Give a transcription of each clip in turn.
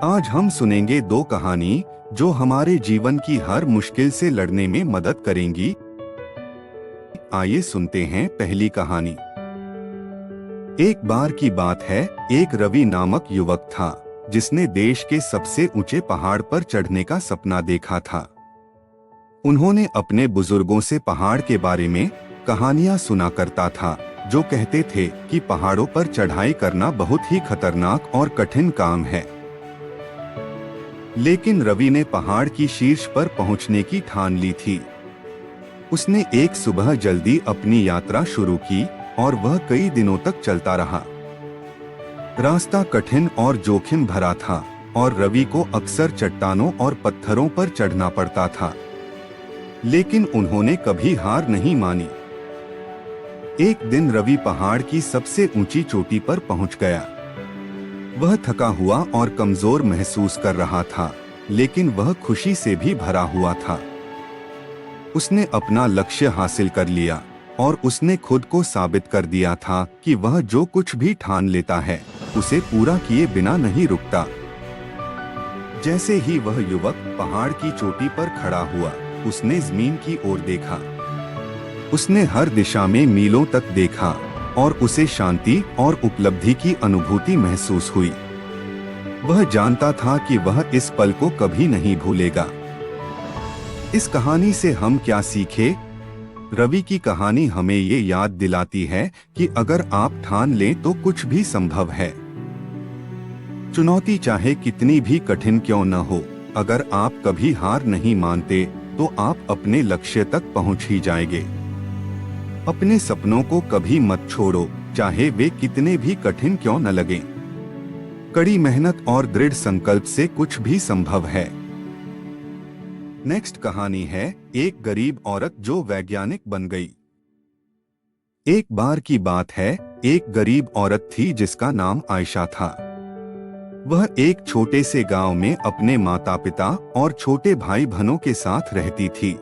आज हम सुनेंगे दो कहानी जो हमारे जीवन की हर मुश्किल से लड़ने में मदद करेंगी। आइए सुनते हैं पहली कहानी। एक बार की बात है, एक रवि नामक युवक था जिसने देश के सबसे ऊंचे पहाड़ पर चढ़ने का सपना देखा था। उन्होंने अपने बुजुर्गों से पहाड़ के बारे में कहानियां सुना करता था जो कहते थे कि पहाड़ों पर चढ़ाई करना बहुत ही खतरनाक और कठिन काम है। लेकिन रवि ने पहाड़ की शीर्ष पर पहुंचने की ठान ली थी। उसने एक सुबह जल्दी अपनी यात्रा शुरू की और वह कई दिनों तक चलता रहा। रास्ता कठिन और जोखिम भरा था और रवि को अक्सर चट्टानों और पत्थरों पर चढ़ना पड़ता था, लेकिन उन्होंने कभी हार नहीं मानी। एक दिन रवि पहाड़ की सबसे ऊंची चोटी पर पहुंच गया। वह थका हुआ और कमजोर महसूस कर रहा था, लेकिन वह खुशी से भी भरा हुआ था। उसने अपना लक्ष्य हासिल कर लिया और उसने खुद को साबित कर दिया था कि वह जो कुछ भी ठान लेता है उसे पूरा किए बिना नहीं रुकता। जैसे ही वह युवक पहाड़ की चोटी पर खड़ा हुआ, उसने जमीन की ओर देखा। उसने हर दिशा में मीलों तक देखा और उसे शांति और उपलब्धि की अनुभूति महसूस हुई। वह जानता था कि वह इस पल को कभी नहीं भूलेगा। इस कहानी से हम क्या सीखे? रवि की कहानी हमें ये याद दिलाती है कि अगर आप ठान लें तो कुछ भी संभव है। चुनौती चाहे कितनी भी कठिन क्यों न हो, अगर आप कभी हार नहीं मानते तो आप अपने लक्ष्य तक पहुंच ही जाएंगे। अपने सपनों को कभी मत छोड़ो, चाहे वे कितने भी कठिन क्यों न लगें। कड़ी मेहनत और दृढ़ संकल्प से कुछ भी संभव है। नेक्स्ट कहानी है, एक गरीब औरत जो वैज्ञानिक बन गई। एक बार की बात है, एक गरीब औरत थी जिसका नाम आयशा था। वह एक छोटे से गांव में अपने माता पिता और छोटे भाई बहनों के साथ रहती थी।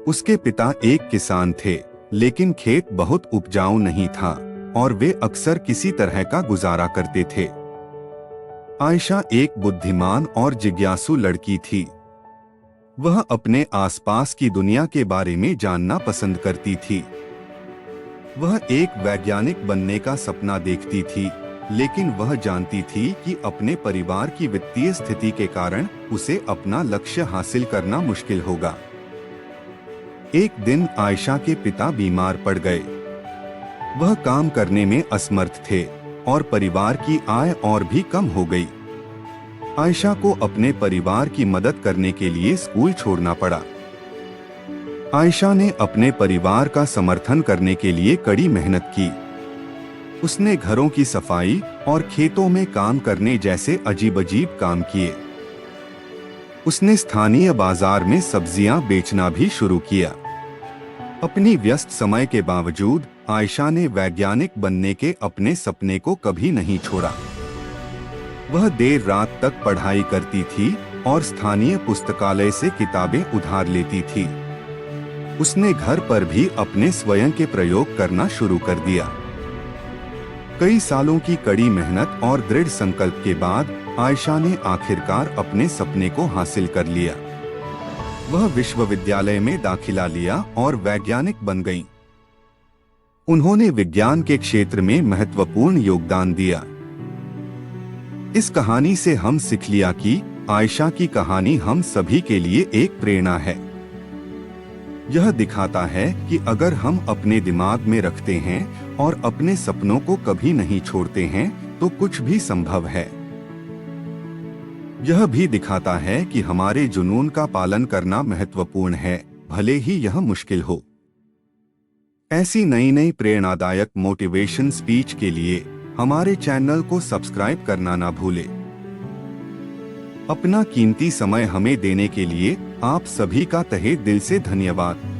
उसके पिता एक किसान थे, लेकिन खेत बहुत उपजाऊ नहीं था और वे अक्सर किसी तरह का गुजारा करते थे। आयशा एक बुद्धिमान और जिज्ञासु लड़की थी। वह अपने आसपास की दुनिया के बारे में जानना पसंद करती थी। वह एक वैज्ञानिक बनने का सपना देखती थी, लेकिन वह जानती थी कि अपने परिवार की वित्तीय स्थिति के कारण उसे अपना लक्ष्य हासिल करना मुश्किल होगा। एक दिन आयशा के पिता बीमार पड़ गए। वह काम करने में असमर्थ थे और परिवार की आय और भी कम हो गई। आयशा को अपने परिवार की मदद करने के लिए स्कूल छोड़ना पड़ा। आयशा ने अपने परिवार का समर्थन करने के लिए कड़ी मेहनत की। उसने घरों की सफाई और खेतों में काम करने जैसे अजीब-अजीब काम किए। उसने स्थानीय बाजार में सब्जियां बेचना भी शुरू किया। अपनी व्यस्त समय के बावजूद आयशा ने वैज्ञानिक बनने के अपने सपने को कभी नहीं छोड़ा। वह देर रात तक पढ़ाई करती थी और स्थानीय पुस्तकालय से किताबें उधार लेती थी। उसने घर पर भी अपने स्वयं के प्रयोग करना शुरू कर दिया। कई सालों की कड़ी मेहनत और दृढ़ संकल्प के बाद आयशा ने आखिरकार अपने सपने को हासिल कर लिया। वह विश्वविद्यालय में दाखिला लिया और वैज्ञानिक बन गईं। उन्होंने विज्ञान के क्षेत्र में महत्वपूर्ण योगदान दिया। इस कहानी से हम सीख लिया कि आयशा की कहानी हम सभी के लिए एक प्रेरणा है। यह दिखाता है कि अगर हम अपने दिमाग में रखते हैं और अपने सपनों को कभी नहीं छोड़ते हैं तो कुछ भी संभव है। यह भी दिखाता है कि हमारे जुनून का पालन करना महत्वपूर्ण है, भले ही यह मुश्किल हो। ऐसी नई नई प्रेरणादायक मोटिवेशन स्पीच के लिए हमारे चैनल को सब्सक्राइब करना ना भूलें। अपना कीमती समय हमें देने के लिए आप सभी का तहे दिल से धन्यवाद।